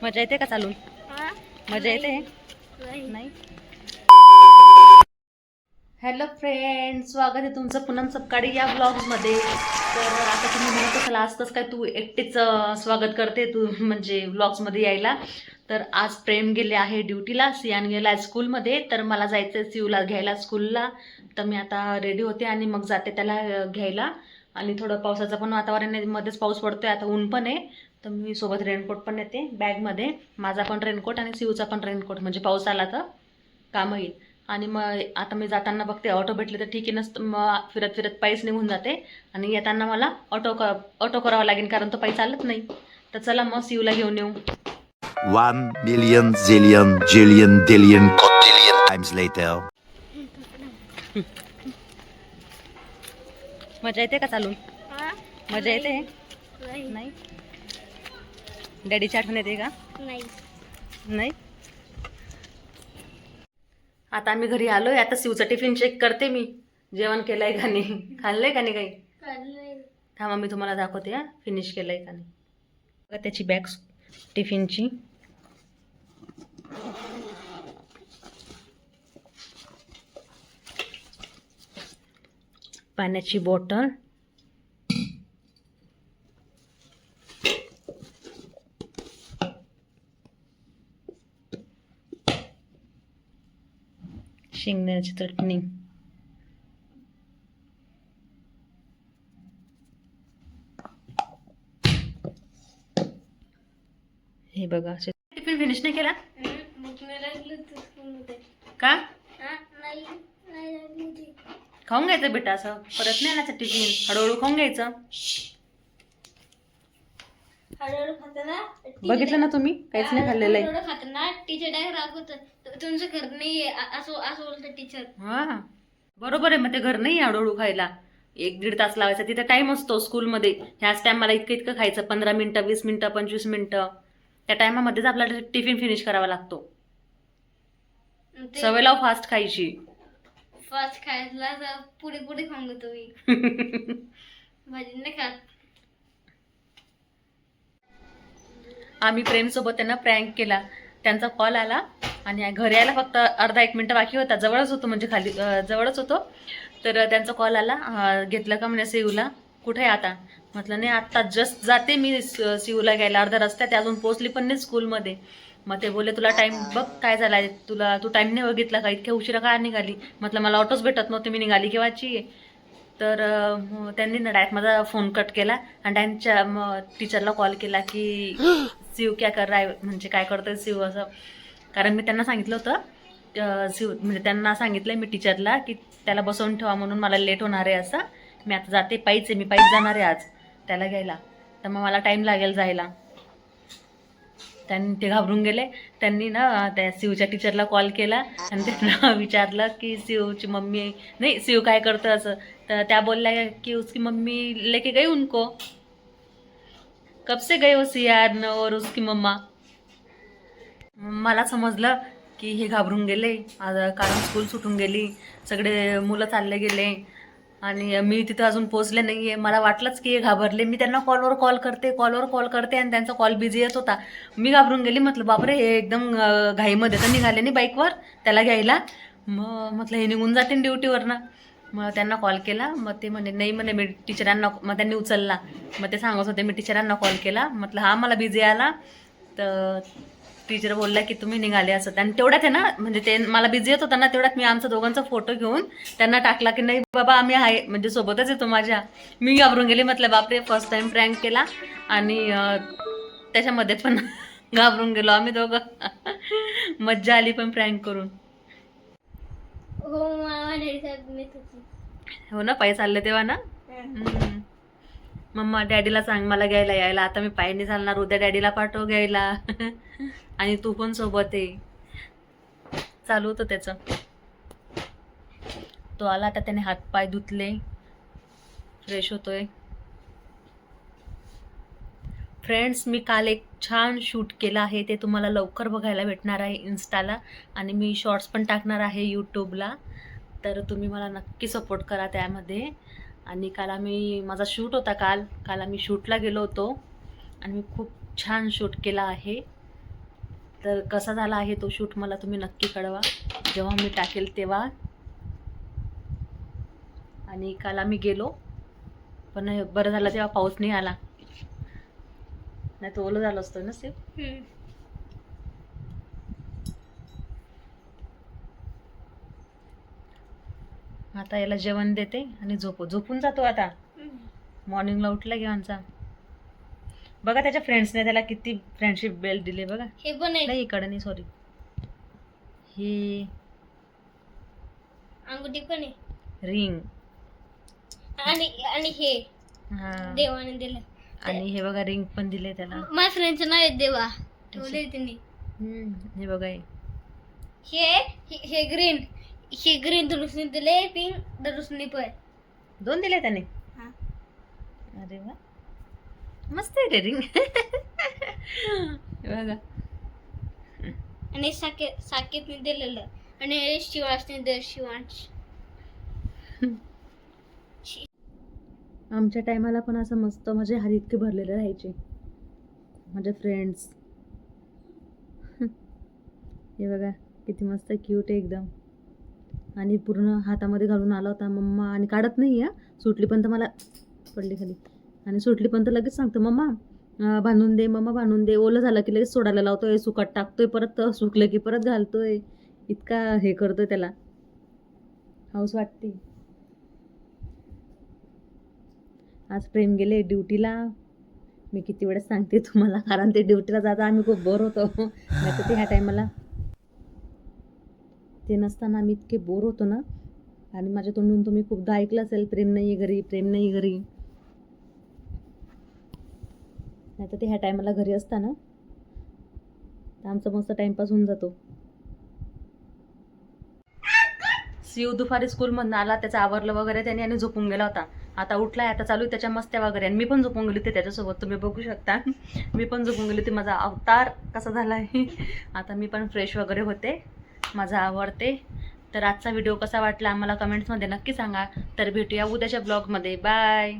मजा येते का चालून? मजा येते नाही? हॅलो फ्रेंड, स्वागत आहे तुमचं पुन्हा सकाळी या ब्लॉगमध्ये. तर आता तुम्ही म्हणत असाल आज कसं काय तू एकटीच स्वागत करते तू म्हणजे ब्लॉग्समध्ये यायला. तर आज प्रेम गेले आहे ड्युटीला, सियान गेला आहे स्कूलमध्ये. तर मला जायचं आहे सिवला घ्यायला स्कूलला. तर मी आता रेडी होते आणि मग जाते त्याला घ्यायला. आणि थोडं पावसाचं पण वातावरण आहे, मध्येच पाऊस पडतोय, आता ऊन पण आहे. तर मी सोबत रेनकोट पण येते बॅगमध्ये, माझा पण रेनकोट आणि सिवचा पण रेनकोट, म्हणजे पाऊस आला तर कामं येईल. आणि मग आता मी जाताना बघते ऑटो भेटले तर ठीक आहे, नसतं मग फिरत फिरत पायीच निघून जाते. आणि येताना मला ऑटो करावा लागेल, कारण तो पायी चालत नाही. तर चला मग सिवला घेऊन येऊ. 1,000,000,000 zillion jillion dillion cotillion times later. मजा येते का चालून? मजा येते नाही? डॅडीची आठवण येते का? नाही. आता आम्ही घरी आलोय. आता सिवचं टिफिन चेक करते मी, जेवण केलंय का नाही, खाल्लंय का नाही काही. थांबा मी तुम्हाला दाखवते हा फिनिश केलंय का नाही. बघा त्याची बॅग टिफिनची. पाण्याची बॉटल, शेंगदाण्याची चटणी, हे बघा. टिफिन फिनिश नाही केला का? खाऊन घ्यायचं बेटा, असं परत नाही आणायचं टिफिन, हळूहळू खाऊन घ्यायचं. बघितलं ना तुम्ही, काहीच नाही खाल्लेलं आहे. टीचर डायरेक्ट रागवत, तुमचं घर नाही असं असं बोलतं टीचर. हा बरोबर आहे, मग ते घर नाही हळूहळू खायला. 1-1.5 तास लावायचा, तिथे टाइम असतो स्कूलमध्ये. ह्याच टाइम मला इतकं इतकं खायचं, 15 मिनिटं, 20 मिनिटं, 25 मिनिटं. त्या टायमामध्येच आपल्याला टिफिन फिनिश करावा लागतो. सवय लाव फास्ट खायची. फास्ट खायला पुढे पुढे खाऊन घेतो मी. भाजी नाही खात. आम्ही प्रेमसोबत त्यांना प्रँक केला. त्यांचा कॉल आला आणि घरी यायला फक्त अर्धा 1 मिनिट बाकी होता. जवळच होतो, म्हणजे खाली जवळच होतो. तर त्यांचा कॉल आला, घेतलं का म्हणे सिवला, कुठे आहे आता? म्हटलं नाही, आत्ता जस्ट जाते मी सिवला घ्यायला, अर्धा रस्त्यात, अजून पोचली पण नाही स्कूलमध्ये. मग ते बोलले तुला टाईम बघ काय झालाय, तू टाईम नाही बघितला का, इतक्या उशिरा का निघाली? म्हटलं मला ऑटोच भेटत नव्हते, मी निघाली केव्हाची. तर त्यांनी ना डायरेक्ट माझा फोन कट केला आणि त्यांच्या टीचरला कॉल केला की सिव क्या कर रहा है, म्हणजे काय करतोय सिव असं. कारण मी त्यांना सांगितलं होतं, सिव म्हणजे त्यांना सांगितलं मी टीचरला की त्याला बसवून ठेवा म्हणून, मला लेट होणार आहे असं. मी आता जाते पायीच आहे, मी पायीच जाणार आहे आज त्याला घ्यायला, तर मग मला टाईम लागेल जायला. त्यांनी ते घाबरून गेले. त्यांनी ना त्या सिवच्या टीचरला कॉल केला आणि त्यांना विचारलं की सिवची मम्मी नाही, सिव काय करतं असं. तर त्या बोलल्या की उसकी मम्मी लेके गई उनको. कब से गए हो सियान और उसकी मम्मा. मला समजलं की हे घाबरून गेले, कारण स्कूल सुटून गेली, सगळे मुलं चालले गेले आणि मी तिथं अजून पोचले नाही आहे. मला वाटलंच की हे घाबरले. मी त्यांना कॉलवर कॉल करते आणि त्यांचा कॉल बिझी येत होता. मी घाबरून गेली. म्हटलं बापरे, हे एकदम घाईमध्ये तर निघाले नाही बाईकवर त्याला घ्यायला. मग म्हटलं हे निघून जातील ड्युटीवरनं. मग त्यांना कॉल केला. मग ते म्हणे नाही म्हणे मी टीचरांना, मग त्यांनी उचलला. मग ते सांगत होते मी टीचरांना कॉल केला. म्हटलं हा मला बिझी आला. तर टीचर बोलला की तुम्ही निघाले असं. आणि तेवढ्यात आहे ना, म्हणजे ते मला बिझी येत होता ना, तेवढ्यात मी आमचा दोघांचा फोटो घेऊन त्यांना टाकला की नाही बाबा आम्ही आहे, म्हणजे सोबतच येतो माझ्या. मी घाबरून गेली. म्हटलं बापरे, फर्स्ट टाइम प्रँक केला आणि त्याच्यामध्ये पण घाबरून गेलो आम्ही दोघं. मज्जा आली पण प्रँक करून. हो, मला डॅडी साहेब मी हो ना, पायी चालले तेव्हा ना. मम्मा डॅडीला सांग मला घ्यायला यायला. आता मी पायी नाही चालणार, उद्या डॅडीला पाठव घ्यायला. आणि तू पण सोबत आहे. चालू होतं त्याचं. तो आला, आता त्याने हातपाय धुतले, फ्रेश होतोय. फ्रेंड्स, मी काल एक छान शूट केलं आहे, ते तुम्हाला लवकर बघायला भेटणार आहे इन्स्टाला, आणि मी शॉर्ट्स पण टाकणार आहे यूट्यूबला. तर तुम्ही मला नक्की सपोर्ट करा त्यामध्ये. आणि काल माझा शूट होता, काल आम्ही शूटला गेलो होतो. आणि मी खूप छान शूट केला आहे. तर कसा झाला आहे तो शूट मला तुम्ही नक्की कळवा जेव्हा मी टाकेल तेव्हा. आणि काल आम्ही गेलो पण बरं झालं तेव्हा पाऊस नाही आला, नाही तर ओलं झालं असतं ना सेफ. आता याला जेवण देते आणि झोपून जातो आता. मॉर्निंगला उठला की आमचा बघा त्याच्या फ्रेंड्सने त्याला किती फ्रेंडशिप बेल्ट दिले बघा. हे पण आहे, नाही इकडे नाही, सॉरी, ही अंगुठी पण आहे, रिंग. आणि आणि हे हा, देवाने दिलं. आणि हे बघा रिंग पण दिले त्याला. माझ्या फ्रेंडचं नाव आहे देवा, ठेवले त्यांनी. हे बघा हे ग्रीन, हे ग्रीन दुरुस्ती दिले, पिंक दुरुस्ती पण 2 दिले त्याने. हा. अरे वा, मस्त आहे रे रिंग. बघा. आणि साकेतने दिलेलं, आणि शिवांशने दिलं, शिवांश. आमच्या टायमाला पण असं मस्त माझे हात इतके भरलेले राहायचे माझे फ्रेंड्स. हे बघा किती मस्त क्यूट आहे एकदम. आणि पूर्ण हातामध्ये घालून आला होता मम्मा, आणि काढत नाही सुटली पण तर मला पडली खाली, आणि सुटली पण तर लगेच सांगतो मम्मा बांधून दे, मम्मा बांधून दे. ओलं झालं की लगेच सोडायला लावतोय, सुकात टाकतोय, परत सुकलं की परत घालतोय. इतका हे करतोय त्याला, हाऊस वाटते. आज प्रेम गेले ड्युटीला. मी किती वेळेस सांगते तुम्हाला, कारण ते ड्युटीला जाता आम्ही खूप बोर होतो. नाही तर ते ह्या टायमाला ते नसताना आम्ही इतके बोर होतो ना. आणि माझ्या तोंडून तुम्ही खूपदा ऐकलं असेल, प्रेम नाही घरी, प्रेम नाही घरी. नाही तर ते ह्या टायमाला घरी असताना तर आमचा मस्त टाइमपास होऊन जातो. शिव दुपारी स्कूलमधून आला, त्याचं आवरलं वगैरे त्याने आणि झोपून गेला होता. आता उठलाय, आता चालू आहे त्याच्या मस्त्या वगैरे. आणि मी पण झोपून गेली होती त्याच्यासोबत, तुम्ही बघू शकता. मी पण झोपून गेली होती. माझा अवतार कसा झाला आहे. आता मी पण फ्रेश वगैरे होते, माझं आवडते. तर आजचा व्हिडिओ कसा वाटला आम्हाला कमेंट्समध्ये नक्की सांगा. तर भेटूया उद्याच्या ब्लॉगमध्ये. बाय.